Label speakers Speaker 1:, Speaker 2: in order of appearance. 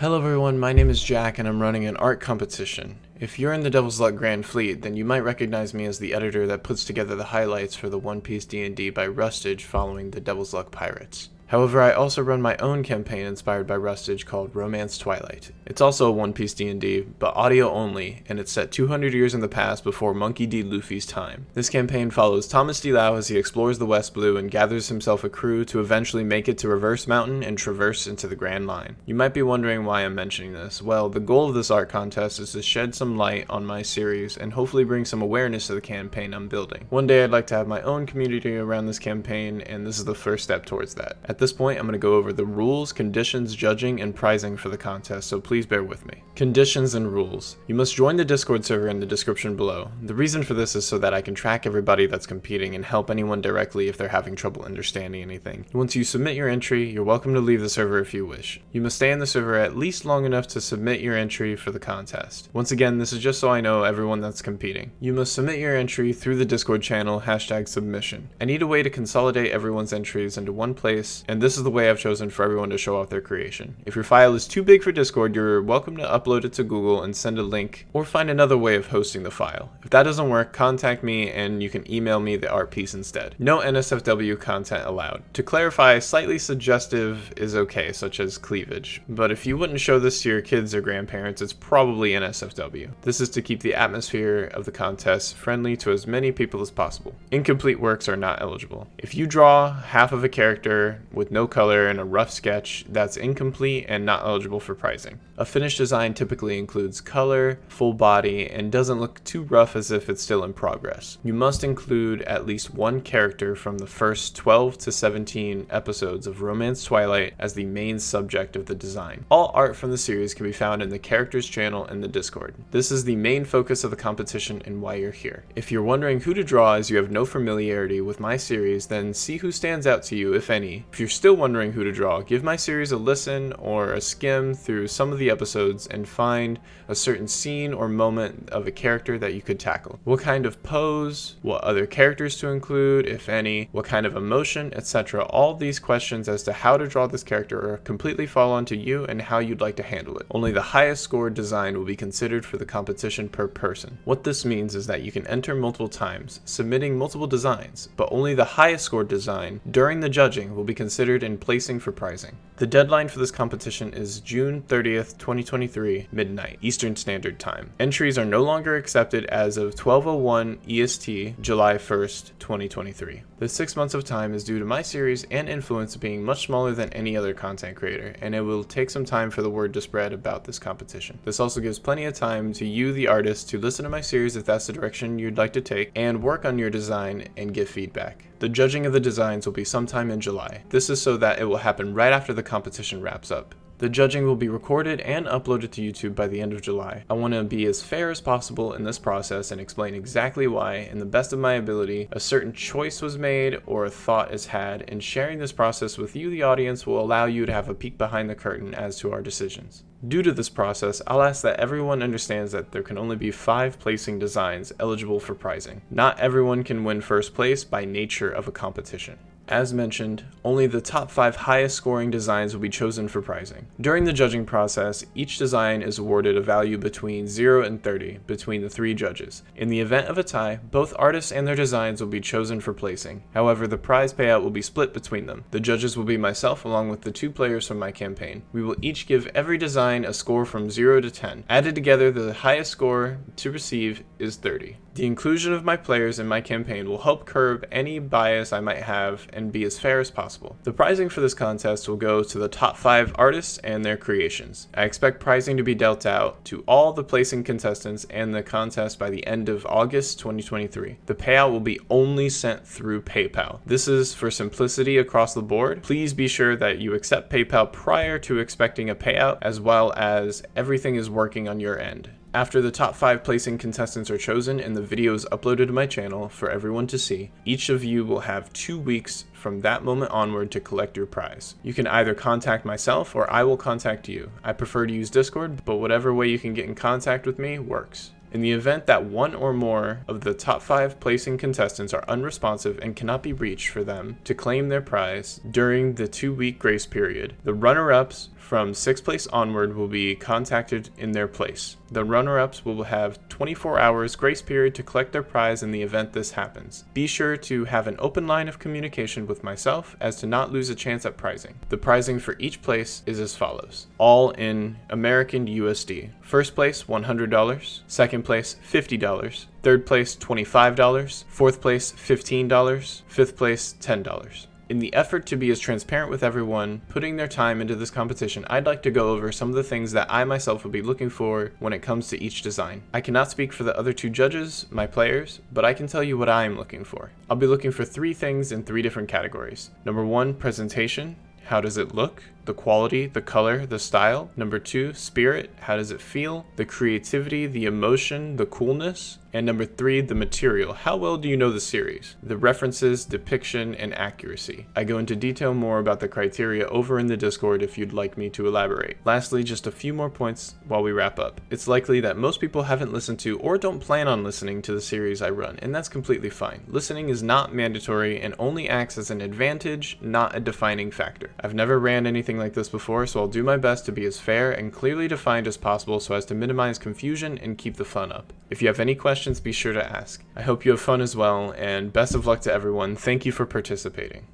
Speaker 1: Hello everyone, my name is Jack and I'm running an art competition. If you're in the Devil's Luck Grand Fleet, then you might recognize me as the editor that puts together the highlights for the One Piece D&D by Rustage following the Devil's Luck Pirates. However, I also run my own campaign inspired by Rustage called Romance Twilight. It's also a One Piece D&D, but audio only, and it's set 200 years in the past before Monkey D. Luffy's time. This campaign follows Thomas D. Lau as he explores the West Blue and gathers himself a crew to eventually make it to Reverse Mountain and traverse into the Grand Line. You might be wondering why I'm mentioning this. Well, the goal of this art contest is to shed some light on my series and hopefully bring some awareness to the campaign I'm building. One day I'd like to have my own community around this campaign, and this is the first step towards that. At this point, I'm going to go over the rules, conditions, judging, and prizing for the contest, so please bear with me. Conditions and rules. You must join the Discord server in the description below. The reason for this is so that I can track everybody that's competing and help anyone directly if they're having trouble understanding anything. Once you submit your entry, you're welcome to leave the server if you wish. You must stay in the server at least long enough to submit your entry for the contest. Once again, this is just so I know everyone that's competing. You must submit your entry through the Discord channel #submission. I need a way to consolidate everyone's entries into one place, and this is the way I've chosen for everyone to show off their creation. If your file is too big for Discord, you're welcome to upload it to Google and send a link, or find another way of hosting the file. If that doesn't work, contact me and you can email me the art piece instead. No NSFW content allowed. To clarify, slightly suggestive is okay, such as cleavage, but if you wouldn't show this to your kids or grandparents, it's probably NSFW. This is to keep the atmosphere of the contest friendly to as many people as possible. Incomplete works are not eligible. If you draw half of a character with no color and a rough sketch, that's incomplete and not eligible for prizing. A finished design typically includes color, full body, and doesn't look too rough as if it's still in progress. You must include at least one character from the first 12 to 17 episodes of Romance Twilight as the main subject of the design. All art from the series can be found in the characters channel in the Discord. This is the main focus of the competition and why you're here. If you're wondering who to draw as you have no familiarity with my series, then see who stands out to you, if any. If you're still wondering who to draw, give my series a listen or a skim through some of the episodes and find a certain scene or moment of a character that you could tackle. What kind of pose, what other characters to include, if any, what kind of emotion, etc. All these questions as to how to draw this character completely fall onto you and how you'd like to handle it. Only the highest scored design will be considered for the competition per person. What this means is that you can enter multiple times, submitting multiple designs, but only the highest scored design during the judging will be considered in placing for prizing. The deadline for this competition is June 30th, 2023, midnight, Eastern Standard Time. Entries are no longer accepted as of 12:01 EST, July 1st, 2023. The 6 months of time is due to my series and influence being much smaller than any other content creator, and it will take some time for the word to spread about this competition. This also gives plenty of time to you, the artist, to listen to my series if that's the direction you'd like to take, and work on your design and give feedback. The judging of the designs will be sometime in July. This is so that it will happen right after the competition wraps up. The judging will be recorded and uploaded to YouTube by the end of July. I want to be as fair as possible in this process and explain exactly why, in the best of my ability, a certain choice was made or a thought is had, and sharing this process with you, the audience, will allow you to have a peek behind the curtain as to our decisions. Due to this process, I'll ask that everyone understands that there can only be 5 placing designs eligible for prizing. Not everyone can win first place by nature of a competition. As mentioned, only the top 5 highest scoring designs will be chosen for prizing. During the judging process, each design is awarded a value between 0 and 30 between the 3 judges. In the event of a tie, both artists and their designs will be chosen for placing. However, the prize payout will be split between them. The judges will be myself along with the 2 players from my campaign. We will each give every design a score from 0 to 10. Added together, the highest score to receive is 30. The inclusion of my players in my campaign will help curb any bias I might have and be as fair as possible. The prizing for this contest will go to the top 5 artists and their creations. I expect prizing to be dealt out to all the placing contestants and the contest by the end of August 2023. The payout will be only sent through PayPal. This is for simplicity across the board. Please be sure that you accept PayPal prior to expecting a payout, as well as everything is working on your end. After the top 5 placing contestants are chosen and the video is uploaded to my channel for everyone to see, each of you will have 2 weeks from that moment onward to collect your prize. You can either contact myself or I will contact you. I prefer to use Discord, but whatever way you can get in contact with me works. In the event that one or more of the top 5 placing contestants are unresponsive and cannot be reached for them to claim their prize during the 2-week grace period, the runner-ups from 6th place onward will be contacted in their place. The runner-ups will have 24 hours grace period to collect their prize in the event this happens. Be sure to have an open line of communication with myself as to not lose a chance at prizing. The prizing for each place is as follows, all in American USD. First place, $100. Second place, $50. Third place, $25. Fourth place, $15. Fifth place, $10. In the effort to be as transparent with everyone putting their time into this competition, I'd like to go over some of the things that I myself would be looking for when it comes to each design. I cannot speak for the other 2 judges, my players, but I can tell you what I am looking for. I'll be looking for 3 things in 3 different categories. Number 1, presentation. How does it look? The quality, the color, the style. Number 2, spirit. How does it feel? The creativity, the emotion, the coolness. And number 3, the material. How well do you know the series? The references, depiction, and accuracy. I go into detail more about the criteria over in the Discord if you'd like me to elaborate. Lastly, just a few more points while we wrap up. It's likely that most people haven't listened to or don't plan on listening to the series I run, and that's completely fine. Listening is not mandatory and only acts as an advantage, not a defining factor. I've never ran anything like this before, so I'll do my best to be as fair and clearly defined as possible so as to minimize confusion and keep the fun up. If you have any questions, be sure to ask. I hope you have fun as well, and best of luck to everyone. Thank you for participating.